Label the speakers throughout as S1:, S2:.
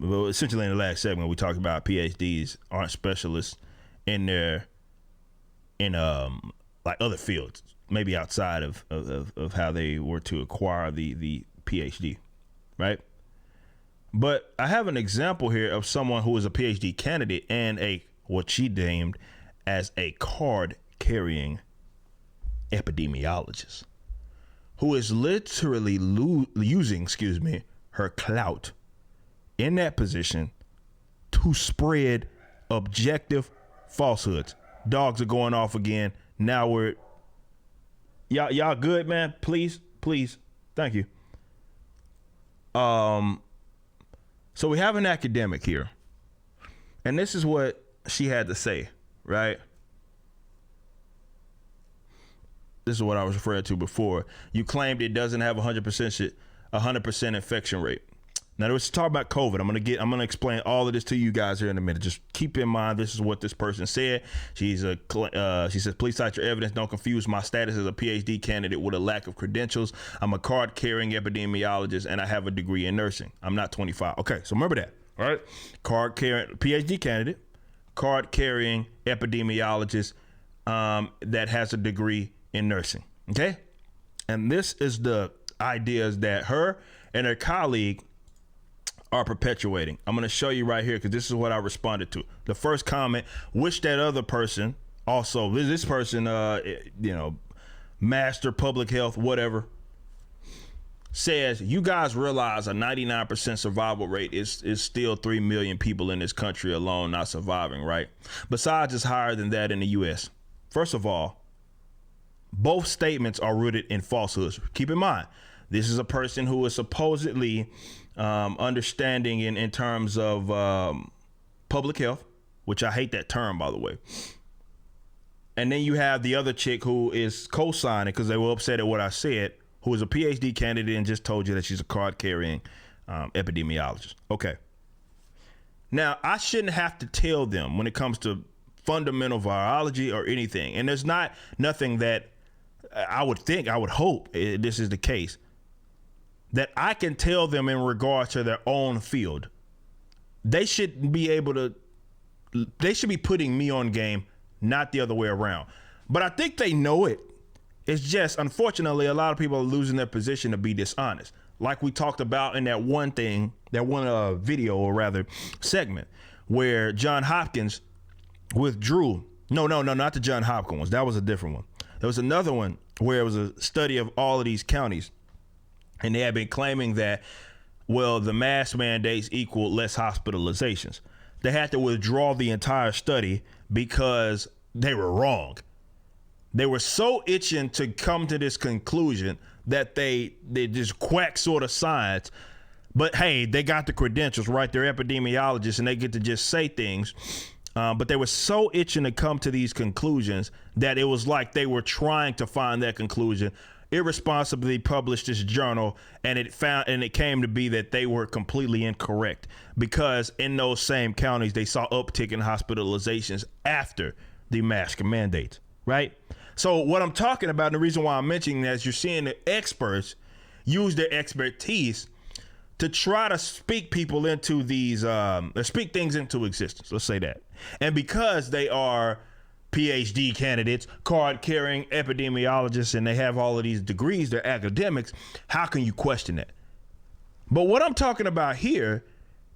S1: well, essentially in the last segment, we talked about PhDs aren't specialists in like other fields, maybe outside of how they were to acquire the PhD, right? But I have an example here of someone who is a PhD candidate and what she deemed as a card-carrying epidemiologist who is literally using, her clout in that position to spread objective falsehoods. Dogs are going off again. Now y'all good, man? Please. Thank you. So we have an academic here, and this is what she had to say, right? This is what I was referring to before. You claimed it doesn't have 100% infection rate. Now, let's talk about COVID. I'm gonna explain all of this to you guys here in a minute. Just keep in mind, this is what this person said. She says, please cite your evidence. Don't confuse my status as a PhD candidate with a lack of credentials. I'm a card-carrying epidemiologist, and I have a degree in nursing. I'm not 25. Okay, so remember that. All right, card-carrying PhD candidate, card-carrying epidemiologist that has a degree in nursing. Okay, and this is the ideas that her and her colleague are perpetuating. I'm going to show you right here because this is what I responded to. The first comment, wish that other person also, this person, master public health, whatever, says, you guys realize a 99% survival rate is still 3 million people in this country alone not surviving, right? Besides, it's higher than that in the U.S. First of all, both statements are rooted in falsehoods. Keep in mind, this is a person who is supposedly understanding in terms of public health, which I hate that term, by the way. And then you have the other chick who is co-signing because they were upset at what I said, who is a PhD candidate and just told you that she's a card-carrying epidemiologist. Okay. Now, I shouldn't have to tell them when it comes to fundamental virology or anything. And there's nothing that I would hope this is the case, that I can tell them in regard to their own field. They should be putting me on game, not the other way around. But I think they know it. It's just, unfortunately, a lot of people are losing their position to be dishonest. Like we talked about in that one video, or rather segment, where John Hopkins withdrew. No, not the John Hopkins ones. That was a different one. There was another one where it was a study of all of these counties. And they had been claiming that, well, the mask mandates equal less hospitalizations. They had to withdraw the entire study because they were wrong. They were so itching to come to this conclusion that they just quack sort of science. But hey, they got the credentials, right? They're epidemiologists and they get to just say things. But they were so itching to come to these conclusions that it was like they were trying to find that conclusion, irresponsibly published this journal, and it came to be that they were completely incorrect, because in those same counties they saw uptick in hospitalizations after the mask mandates, right? So what I'm talking about, and the reason why I'm mentioning that, is you're seeing the experts use their expertise to try to speak people into these, speak things into existence. Let's say that. And because they are PhD candidates, card-carrying epidemiologists, and they have all of these degrees, they're academics, how can you question that? But what I'm talking about here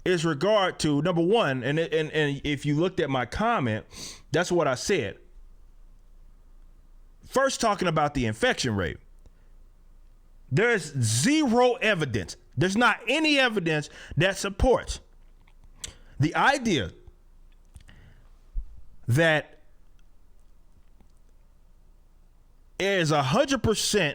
S1: is regard to, number one, and if you looked at my comment, that's what I said. First, talking about the infection rate. There's zero evidence. There's not any evidence that supports the idea that is 100%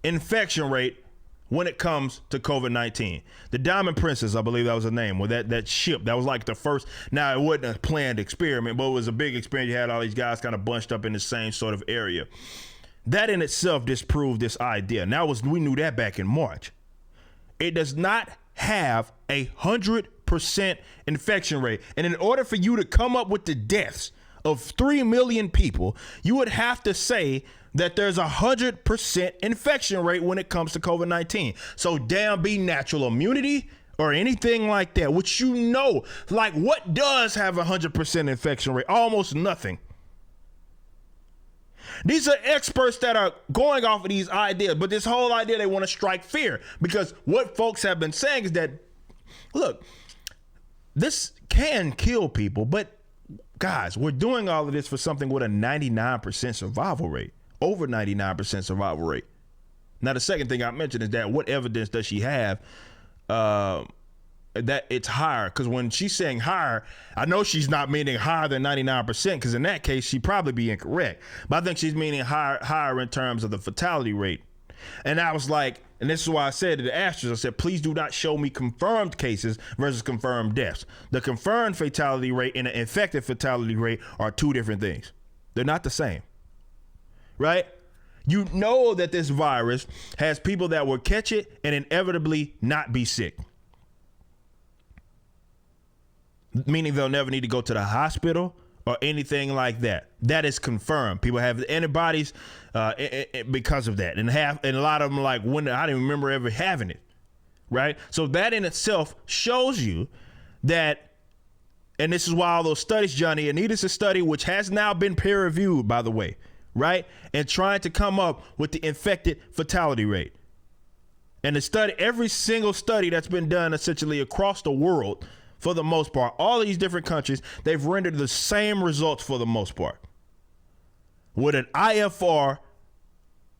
S1: infection rate when it comes to COVID-19. The Diamond Princess, I believe that was the name, with that ship. That was like the first, now it wasn't a planned experiment, but it was a big experiment. You had all these guys kind of bunched up in the same sort of area. That in itself disproved this idea. Now we knew that back in March. It does not have 100% infection rate. And in order for you to come up with the deaths of 3 million people, you would have to say that there's 100% infection rate when it comes to COVID-19. So damn, be natural immunity or anything like that, which you know, like what does have 100% infection rate? Almost nothing. These are experts that are going off of these ideas, but this whole idea, they want to strike fear, because what folks have been saying is that, look, this can kill people, but guys, we're doing all of this for something with a 99% survival rate, over 99% survival rate. Now, the second thing I mentioned is that what evidence does she have that it's higher? Because when she's saying higher, I know she's not meaning higher than 99%, because in that case, she'd probably be incorrect. But I think she's meaning higher in terms of the fatality rate. And I was like, and this is why I said to the Astros, I said, please do not show me confirmed cases versus confirmed deaths. The confirmed fatality rate and the infected fatality rate are two different things. They're not the same, right? You know that this virus has people that will catch it and inevitably not be sick. Meaning they'll never need to go to the hospital or anything like that. That is confirmed. People have antibodies because of that. And a lot of them like, when I didn't remember ever having it, right? So that in itself shows you that, and this is why all those studies, Johnny, and this is a study which has now been peer reviewed, by the way, right? And trying to come up with the infected fatality rate. And the study, every single study that's been done essentially across the world, for the most part, all of these different countries, they've rendered the same results for the most part. With an IFR,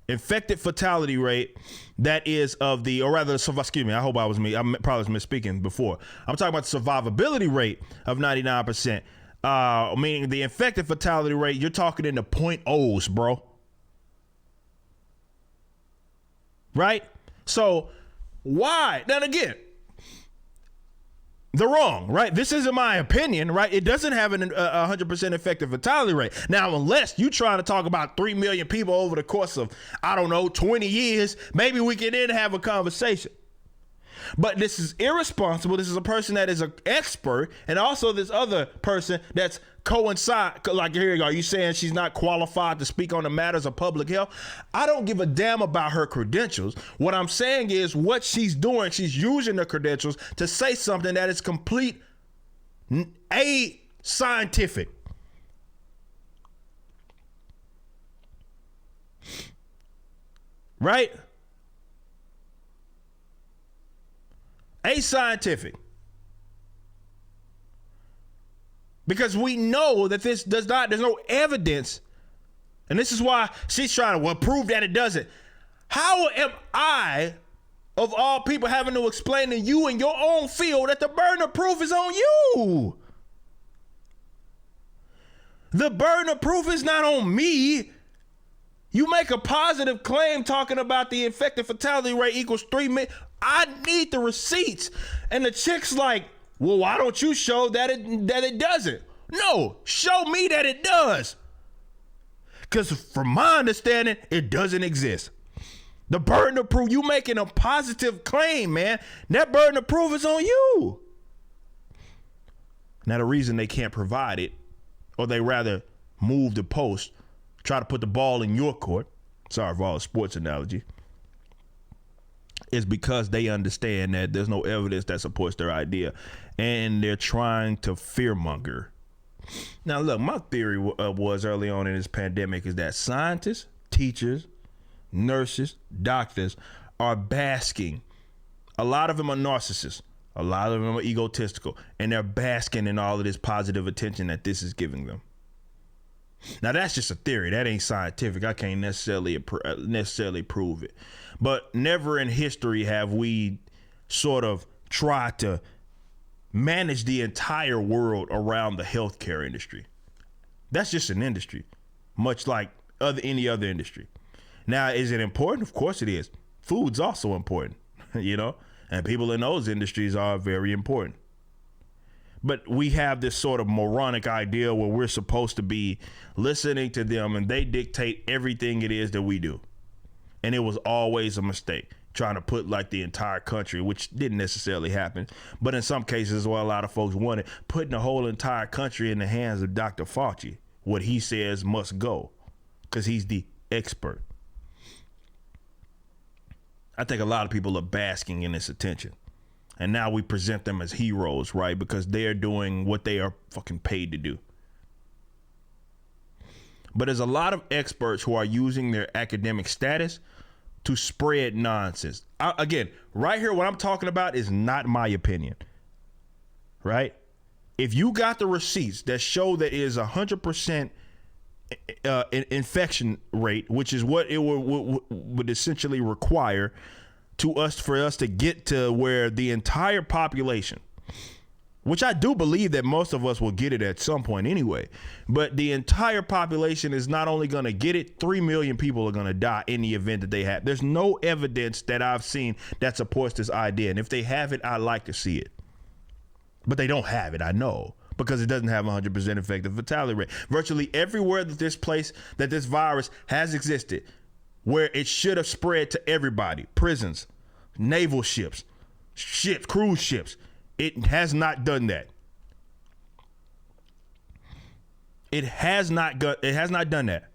S1: infected fatality rate, that is of the, or rather, excuse me, I hope I probably was misspeaking before. I'm talking about the survivability rate of 99%. Meaning the infected fatality rate, you're talking in the 0.0s, bro. Right? So why? Then again, they're wrong, right? This isn't my opinion, right? It doesn't have a 100% effective fatality rate. Now, unless you trying to talk about 3 million people over the course of, 20 years, maybe we can then have a conversation. But this is irresponsible. This is a person that is an expert, and also this other person that's coincide. Like, here you go. You saying she's not qualified to speak on the matters of public health? I don't give a damn about her credentials. What I'm saying is what she's doing. She's using the credentials to say something that is complete scientific. Right? Ascientific. Because we know that this there's no evidence. And this is why she's trying to prove that it doesn't. How am I, of all people, having to explain to you in your own field that the burden of proof is on you? The burden of proof is not on me. You make a positive claim talking about the infected fatality rate equals 3 million. I need the receipts. And the chick's like, well, why don't you show that it doesn't? No, show me that it does. Because from my understanding, it doesn't exist. The burden of proof, you making a positive claim, man. That burden of proof is on you. Now, the reason they can't provide it, or they rather move the post, try to put the ball in your court, sorry for all the sports analogy, is because they understand that there's no evidence that supports their idea, and they're trying to fearmonger. Now, look, my theory was early on in this pandemic is that scientists, teachers, nurses, doctors are basking. A lot of them are narcissists. A lot of them are egotistical, and they're basking in all of this positive attention that this is giving them. Now, that's just a theory. That ain't scientific. I can't necessarily prove it. But never in history have we sort of tried to manage the entire world around the healthcare industry. That's just an industry, much like any other industry. Now, is it important? Of course it is. Food's also important, and people in those industries are very important. But we have this sort of moronic idea where we're supposed to be listening to them and they dictate everything it is that we do. And it was always a mistake, trying to put like the entire country, which didn't necessarily happen. But in some cases, what a lot of folks wanted, putting the whole entire country in the hands of Dr. Fauci. What he says must go because he's the expert. I think a lot of people are basking in this attention. And now we present them as heroes, right? Because they're doing what they are fucking paid to do. But there's a lot of experts who are using their academic status to spread nonsense. Again, right here, what I'm talking about is not my opinion, right? If you got the receipts that show that it is 100% infection rate, which is what it would essentially require for us to get to where the entire population, which I do believe that most of us will get it at some point anyway, but the entire population is not only going to get it, 3 million people are going to die in the event that they have. There's no evidence that I've seen that supports this idea. And if they have it, I'd like to see it. But they don't have it, I know, because it doesn't have 100% effective fatality rate. Virtually everywhere that this virus has existed, where it should have spread to everybody, prisons, naval ships, cruise ships, it has not done that. It has not done that.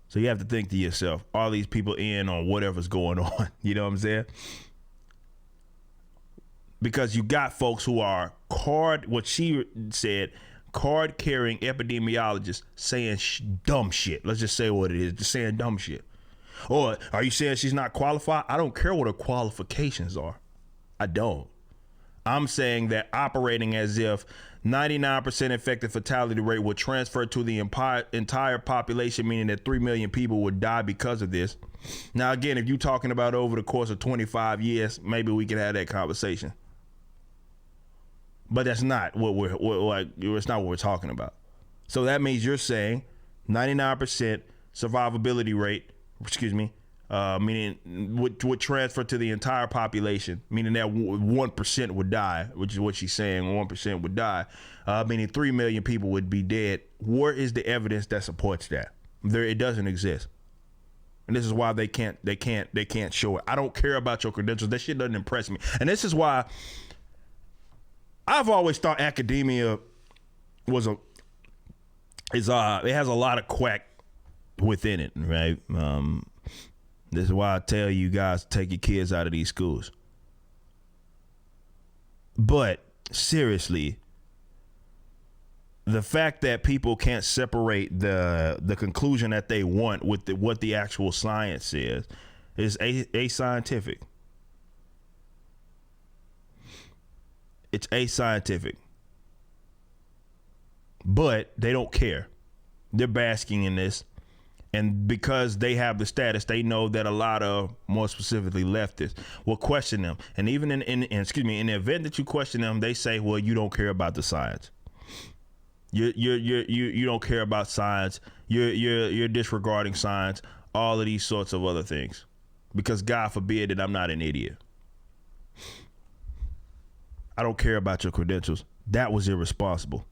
S1: So you have to think to yourself, are these people in on whatever's going on? You know what I'm saying? Because you got folks who are card-carrying epidemiologists saying dumb shit. Let's just say what it is, just saying dumb shit. Or are you saying she's not qualified? I don't care what her qualifications are. I don't. I'm saying that operating as if 99% effective fatality rate would transfer to the entire population, meaning that 3 million people would die because of this. Now, again, if you're talking about over the course of 25 years, maybe we could have that conversation. But that's not it's not what we're talking about. So that means you're saying 99% survivability rate, meaning would transfer to the entire population, meaning that 1% would die, which is what she's saying, 1% would die, meaning 3 million people would be dead. Where is the evidence that supports that? It doesn't exist. And this is why they can't show it. I don't care about your credentials. That shit doesn't impress me. And this is why I've always thought academia it has a lot of quack within it, right? This is why I tell you guys to take your kids out of these schools. But seriously, the fact that people can't separate the conclusion that they want with what the actual science is ascientific. It's ascientific. But they don't care. They're basking in this. And because they have the status, they know that a lot of, more specifically leftists, will question them. And even in the event that you question them, they say, well, you don't care about the science. You don't care about science. You're disregarding science. All of these sorts of other things. Because God forbid that I'm not an idiot. I don't care about your credentials. That was irresponsible.